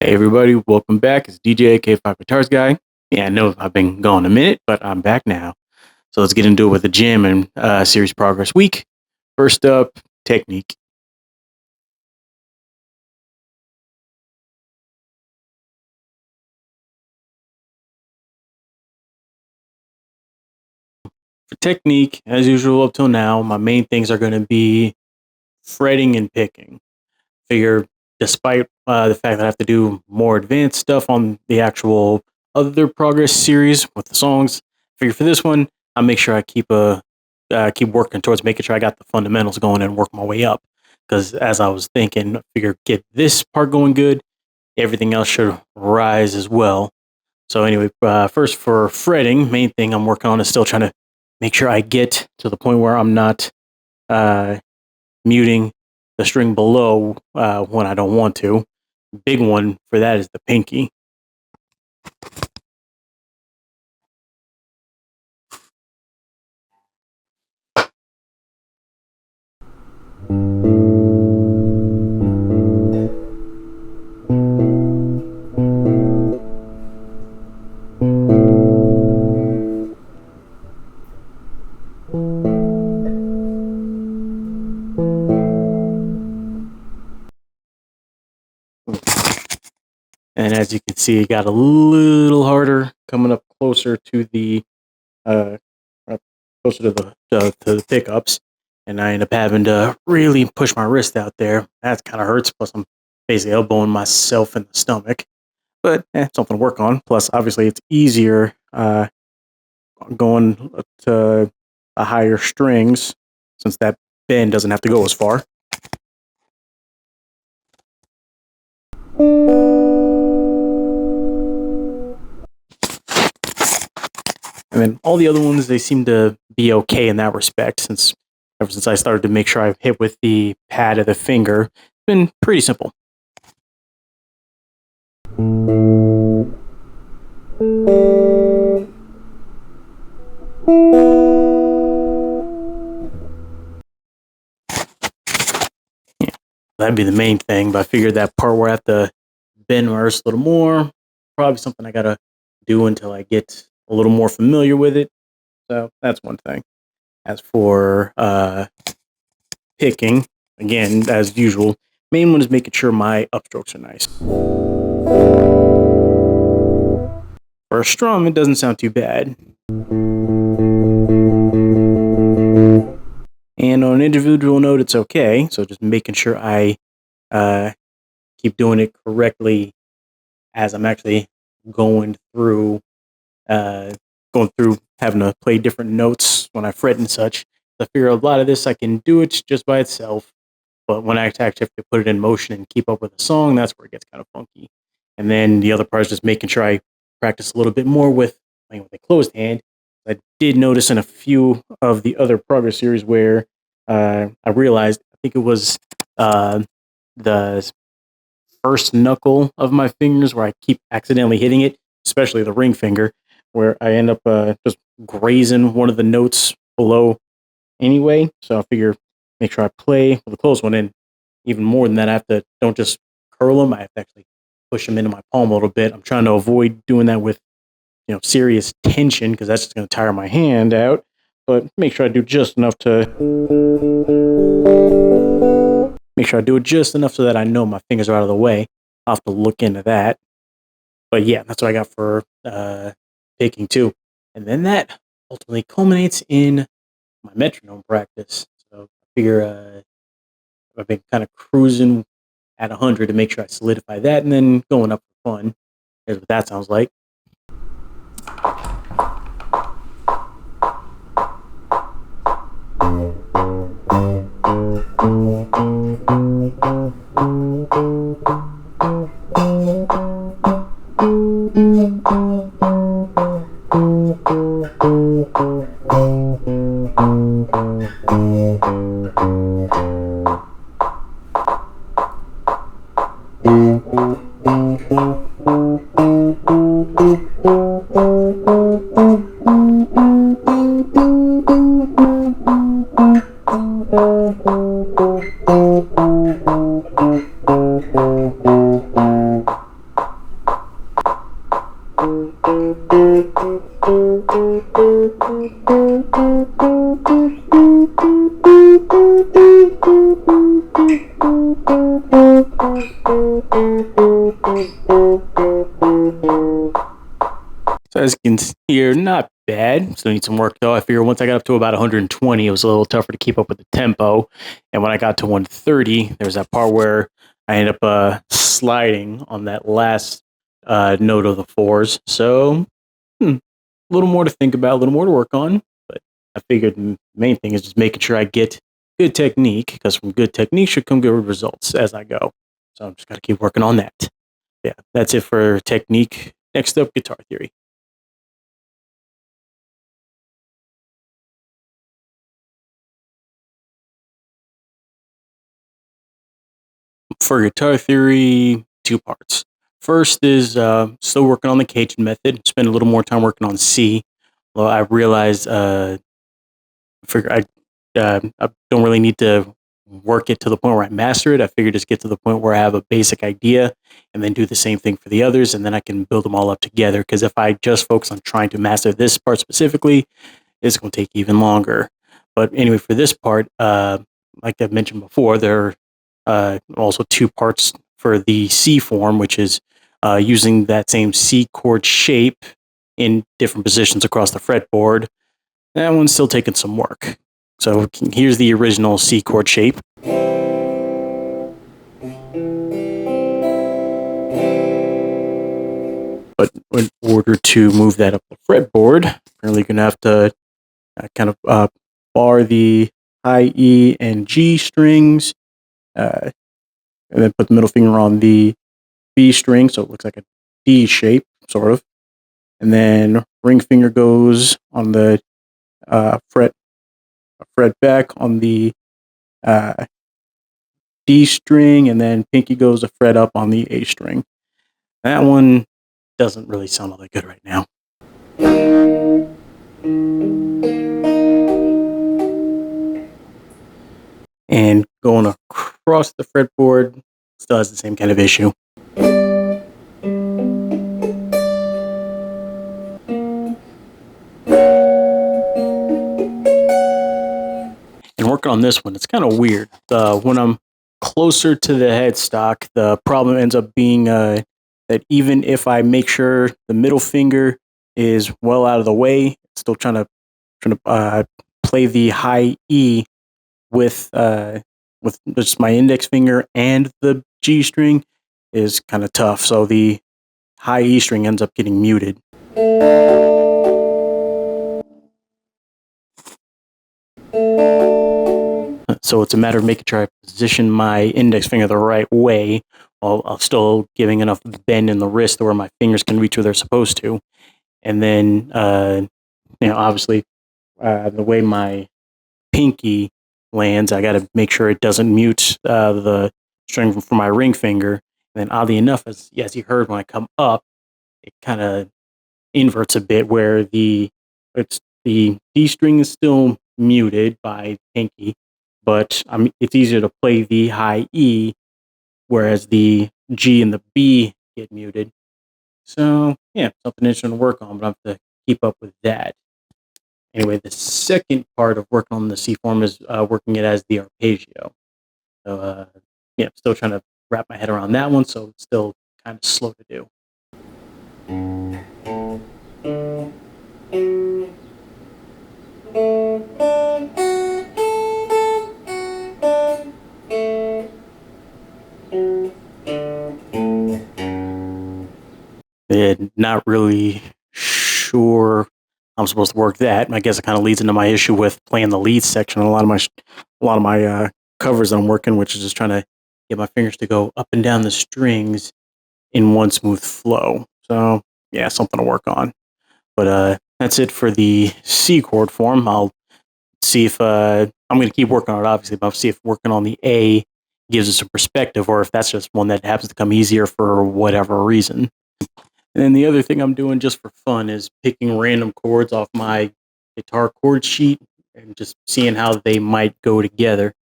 Hey everybody, welcome back. It's DJ K5 Guitars Guy. Yeah, I know I've been gone a minute, but I'm back now. So let's get into it with the jam and series progress week. First up, technique. For technique, as usual up till now, my main things are going to be fretting and picking. Figure, despite the fact that I have to do more advanced stuff on the actual other progress series with the songs, figure for this one, I'll make sure I keep working towards making sure I got the fundamentals going and work my way up. Because as I was thinking, I figure get this part going good, everything else should rise as well. So anyway, first for fretting, main thing I'm working on is still trying to make sure I get to the point where I'm not muting the string below when I don't want to. Big one for that is the pinky. And as you can see, it got a little harder coming up closer to the pickups, and I end up having to really push my wrist out there. That kind of hurts. Plus, I'm basically elbowing myself in the stomach, but something to work on. Plus, obviously, it's easier going to the higher strings since that bend doesn't have to go as far. And then all the other ones, they seem to be okay in that respect, ever since I started to make sure I hit with the pad of the finger. It's been pretty simple. Yeah, that'd be the main thing, but I figured that part where I have to bend my wrist a little more, probably something I gotta do until I get a little more familiar with it. So that's one thing. As for picking, again, as usual, main one is making sure my upstrokes are nice. For a strum, it doesn't sound too bad. And on an individual note, it's okay. So just making sure I keep doing it correctly as I'm actually going through having to play different notes when I fret and such. I figure a lot of this I can do it just by itself, but when I actually have to put it in motion and keep up with the song, that's where it gets kind of funky. And then the other part is just making sure I practice a little bit more with playing with a closed hand. I did notice in a few of the other progress series where I realized, I think it was the first knuckle of my fingers where I keep accidentally hitting it, especially the ring finger, where I end up just grazing one of the notes below anyway. So I figure make sure I play with a close one, and even more than that, I have to don't just curl them. I have to actually push them into my palm a little bit. I'm trying to avoid doing that with serious tension because that's just going to tire my hand out. But make sure I do just enough to make sure I do it just enough so that I know my fingers are out of the way. I'll have to look into that. But yeah, that's what I got for picking too. And then that ultimately culminates in my metronome practice. So I figure I've been kind of cruising at 100 to make sure I solidify that and then going up for fun. Here's what that sounds like. So as you can hear, not bad. Still need some work though. I figure once I got up to about 120, it was a little tougher to keep up with the tempo. And when I got to 130, there was that part where I ended up sliding on that last note of the fours. So a little more to think about, a little more to work on. But I figured the main thing is just making sure I get good technique, because from good technique should come good results as I go. So I'm just got to keep working on that. Yeah, that's it for technique. Next up, guitar theory. For guitar theory, two parts. First is still working on the Cajun method. Spend a little more time working on C. Well, I realized I don't really need to work it to the point where I master it. I figured just get to the point where I have a basic idea and then do the same thing for the others, and then I can build them all up together. Because if I just focus on trying to master this part specifically, it's going to take even longer. But anyway, for this part, like I've mentioned before, there are also two parts for the C form, which is using that same C chord shape in different positions across the fretboard. That one's still taking some work. So here's the original C chord shape. But in order to move that up the fretboard, apparently going to have to kind of bar the high E and G strings, and then put the middle finger on the B string, so it looks like a D shape, sort of. And then ring finger goes on the fret back on the D string, and then pinky goes a fret up on the A string. That one doesn't really sound all that good right now. And going across the fretboard still has the same kind of issue. And working on this one, it's kind of weird. When I'm closer to the headstock, the problem ends up being that even if I make sure the middle finger is well out of the way, still trying to play the high E with just my index finger and the G string is kind of tough. So the high E string ends up getting muted. So it's a matter of making sure I position my index finger the right way while still giving enough bend in the wrist where my fingers can reach where they're supposed to. And then, obviously, the way my pinky lands, I got to make sure it doesn't mute the string from my ring finger. And then, oddly enough, as you heard, when I come up, it kind of inverts a bit, where the D string is still muted by pinky, but it's easier to play the high E, whereas the G and the B get muted. So yeah, something interesting to work on, but I have to keep up with that. Anyway, the second part of working on the C form is working it as the arpeggio. So yeah, I'm still trying to wrap my head around that one, so it's still kind of slow to do. Not really sure I'm supposed to work that. I guess it kind of leads into my issue with playing the lead section. A lot of my covers that I'm working, which is just trying to get my fingers to go up and down the strings in one smooth flow. So yeah, something to work on. But that's it for the C chord form. I'll see if I'm going to keep working on it, obviously, but I'll see if working on the A gives us a perspective, or if that's just one that happens to come easier for whatever reason. And then the other thing I'm doing just for fun is picking random chords off my guitar chord sheet and just seeing how they might go together.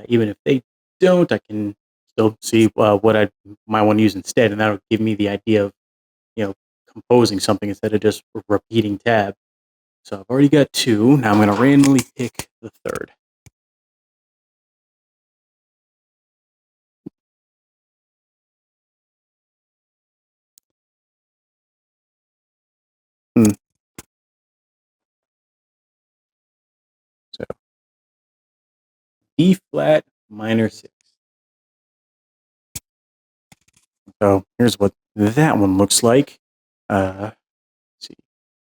Even if they don't, I can still see what I might want to use instead, and that'll give me the idea of, you know, composing something instead of just repeating tab. So I've already got two. Now I'm going to randomly pick the third. So D flat minor 6. So here's what that one looks like. Let's see.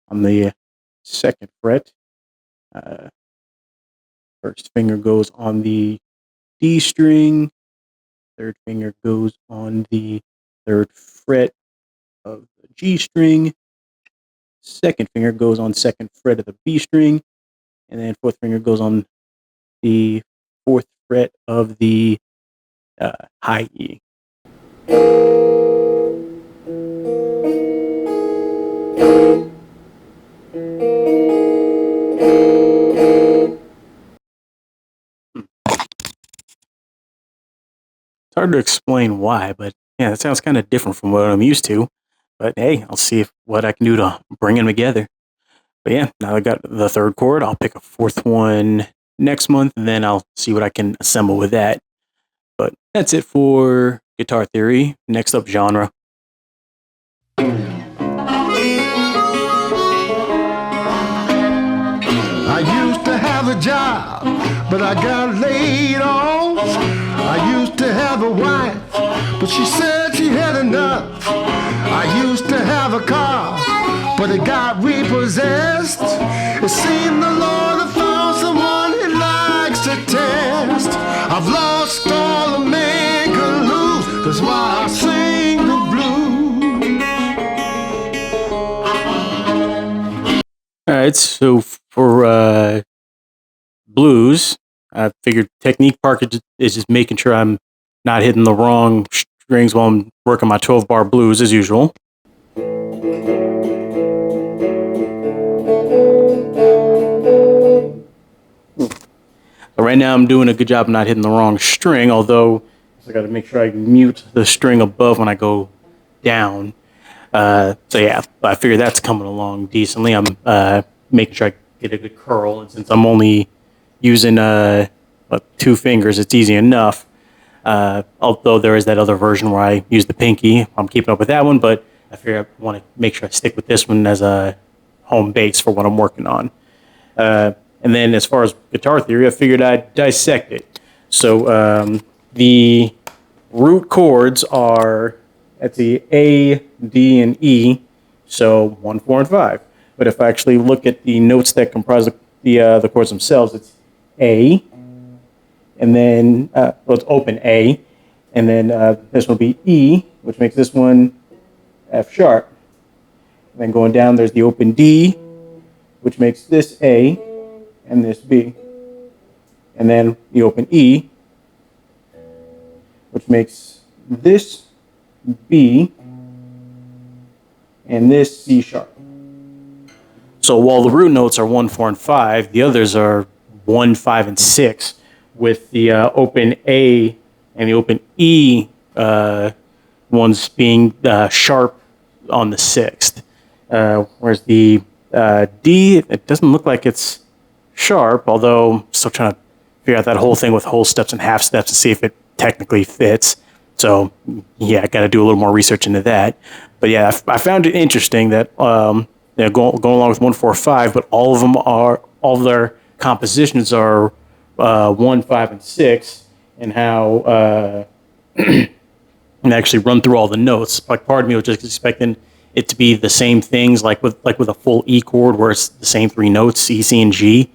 On the second fret, first finger goes on the D string, third finger goes on the third fret of the G string, second finger goes on second fret of the B string, and then fourth finger goes on the fourth fret of the high E. It's hard to explain why, but yeah, that sounds kind of different from what I'm used to. But hey, I'll see what I can do to bring them together. But yeah, now I got the third chord. I'll pick a fourth one next month, and then I'll see what I can assemble with that. But that's it for guitar theory. Next up, genre. I used to have a job, but I got laid off. I used to have a wife, but she said she had enough. I used to have a car, but it got repossessed. It seemed the Lord had found someone he likes to test. I've lost all the man could lose, that's why I sing the blues. All right, so for blues, I figured technique part is just making sure I'm not hitting the wrong strings while I'm working my 12-bar blues as usual. So right now I'm doing a good job of not hitting the wrong string, although I got to make sure I mute the string above when I go down. So yeah, I figure that's coming along decently. I'm making sure I get a good curl, and since I'm only using 2 fingers, it's easy enough. Although there is that other version where I use the pinky. I'm keeping up with that one, but I figure I want to make sure I stick with this one as a home base for what I'm working on. And then as far as guitar theory, I figured I'd dissect it. So the root chords are, let's see, A, D, and E, so 1, 4, and 5. But if I actually look at the notes that comprise the chords themselves, it's A, and then, well, it's open A, and then this will be E, which makes this one F sharp. And then going down, there's the open D, which makes this A, and this B. And then the open E, which makes this B, and this C sharp. So while the root notes are 1, 4, and 5, the others are 1, 5, and 6, with the open A and the open E ones being sharp on the 6th. Whereas the D, it doesn't look like it's sharp, although I'm still trying to figure out that whole thing with whole steps and half steps to see if it technically fits. So yeah, I got to do a little more research into that. But yeah, I found it interesting that going along with 1, 4, 5, but all of their compositions are 1, 5, and 6, and how and actually run through all the notes. Like part of me was just expecting it to be the same things, like with a full E chord, where it's the same 3 notes, E, C, and G,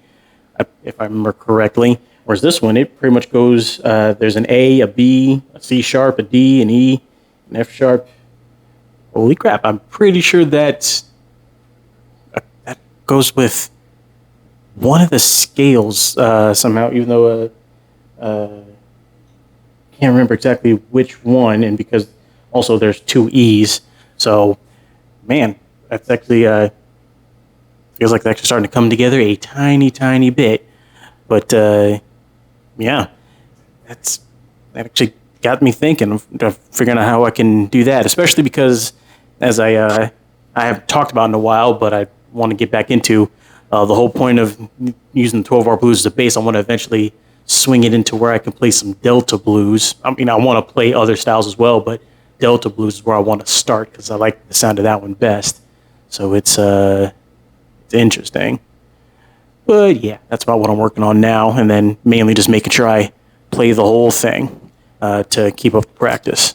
if I remember correctly. Whereas this one, it pretty much goes, there's an A, a B, a C sharp, a D, an E, an F sharp. Holy crap, I'm pretty sure that goes with one of the scales somehow, even though can't remember exactly which one, and because also there's two E's. So, man, that's actually feels like it's actually starting to come together a tiny, tiny bit. But yeah, that actually got me thinking of figuring out how I can do that, especially because as I have talked about in a while, but I want to get back into the whole point of using the 12-bar blues as a bass. I want to eventually swing it into where I can play some Delta blues. I mean, I want to play other styles as well, but Delta blues is where I want to start because I like the sound of that one best. So it's interesting. But yeah, that's about what I'm working on now, and then mainly just making sure I play the whole thing to keep up the practice.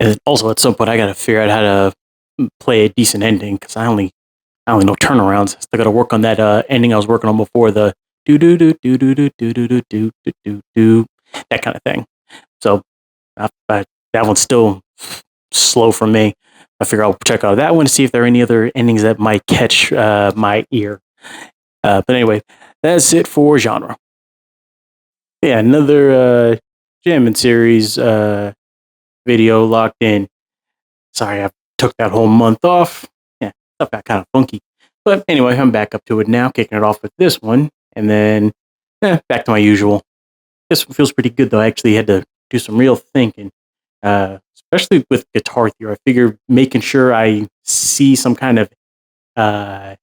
And also, at some point, I got to figure out how to play a decent ending because I only know turnarounds. I still got to work on that ending I was working on before, the do do do do do do do do do do do do do, that kind of thing. So that one's still slow for me. I figure I'll check out that one to see if there are any other endings that might catch my ear. But anyway, that's it for genre. Yeah, another Jamming series video locked in. Sorry, I took that whole month off. Yeah, stuff got kind of funky. But anyway, I'm back up to it now, kicking it off with this one, and then back to my usual. This one feels pretty good, though. I actually had to do some real thinking, especially with Guitar Theory. I figure making sure I see some kind of uh,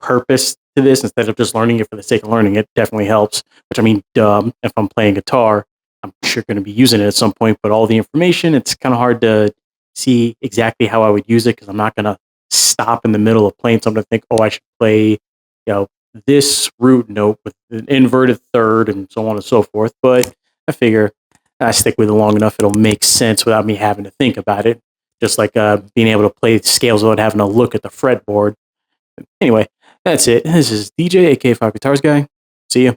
purpose to this instead of just learning it for the sake of learning it definitely helps. Which I mean, if I'm playing guitar, I'm sure going to be using it at some point. But all the information, it's kind of hard to see exactly how I would use it because I'm not going to stop in the middle of playing something and think, oh, I should play, this root note with an inverted third and so on and so forth. But I figure I stick with it long enough, it'll make sense without me having to think about it. Just like being able to play scales without having to look at the fretboard. Anyway, that's it. This is DJ, aka Five Guitars Guy. See you.